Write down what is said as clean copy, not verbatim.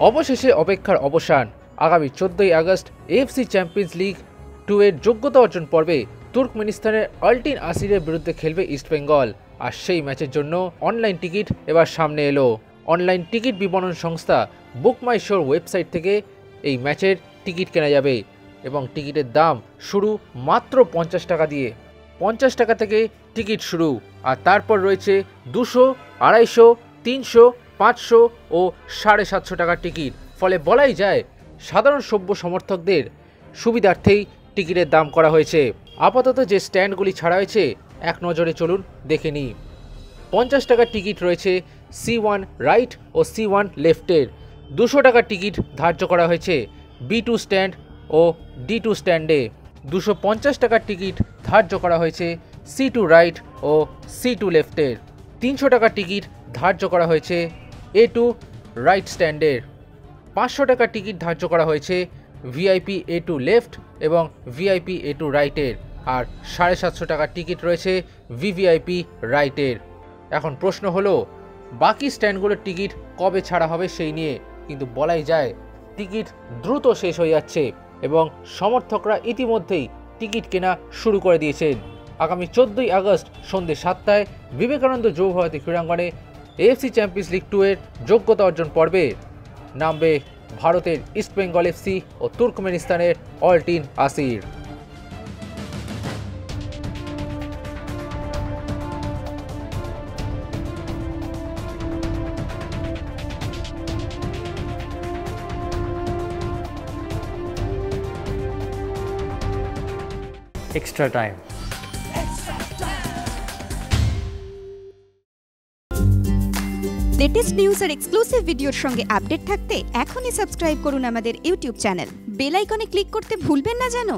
অবশেষে অপেক্ষার অবসান। আগামী 14ই আগস্ট এএফসি চ্যাম্পিয়ন্স লিগ 2 এর যোগ্যতা অর্জন পর্বে তুর্কমেনিস্তানের আলটিন আসিরের বিরুদ্ধে খেলবে ইস্টবেঙ্গল। আর সেই ম্যাচের জন্য অনলাইন টিকিট এবার সামনে এলো। অনলাইন টিকিট বিপণন সংস্থা বুকমাইশোর ওয়েবসাইট থেকে এই ম্যাচের টিকিট কেনা যাবে এবং টিকিটের দাম শুরু মাত্র 50 টাকা দিয়ে। 50 টাকা থেকে টিকিট শুরু, আর তারপর রয়েছে 200, 250, 300, 500 ও 750 টাকার টিকিট। ফলে বলাই যায় সাধারণ সভ্য সমর্থকদের সুবিধার্থেই টিকিটের দাম করা হয়েছে। আপাতত যে স্ট্যান্ডগুলি ছাড়া হয়েছে এক নজরে চলুন দেখে নিই। 50 টাকার টিকিট রয়েছে C1 রাইট ও C1 লেফটের। 200 টাকার টিকিট ধার্য করা হয়েছে B2 স্ট্যান্ড ও D2 স্ট্যান্ডে। 250 টাকার টিকিট ধার্য করা হয়েছে C2 রাইট ও C2 লেফটের। 300 টাকার টিকিট ধার্য করা হয়েছে A2 রাইট স্ট্যান্ডের। 500 টাকার টিকিট ধার্য করা হয়েছে VIP A2 লেফট এবং VIP A2 রাইটের। আর 750 টাকার টিকিট রয়েছে VVIP রাইটের। এখন প্রশ্ন হলো বাকি স্ট্যান্ডগুলোর টিকিট কবে ছাড়া হবে সেই নিয়ে, কিন্তু বলাই যায় টিকিট দ্রুত শেষ হয়ে যাচ্ছে এবং সমর্থকরা ইতিমধ্যেই টিকিট কেনা শুরু করে দিয়েছেন। আগামী 14ই আগস্ট সন্ধ্যে 7টায় বিবেকানন্দ যুবভারতী ক্রীড়াঙ্গনে এএফসি চ্যাম্পিয়ন্স লিগ 2 এর যোগ্যতা অর্জন পর্বে নামবে ভারতের ইস্টবেঙ্গল এফসি ও তুর্কমেনিস্তানের Altyn Asyr. Extra time. Latest news আর এক্সক্লুসিভ ভিডিওর সঙ্গে আপডেট থাকতে এখনই সাবস্ক্রাইব করুন আমাদের ইউটিউব চ্যানেল। বেল আইকনে ক্লিক করতে ভুলবেন না যেন।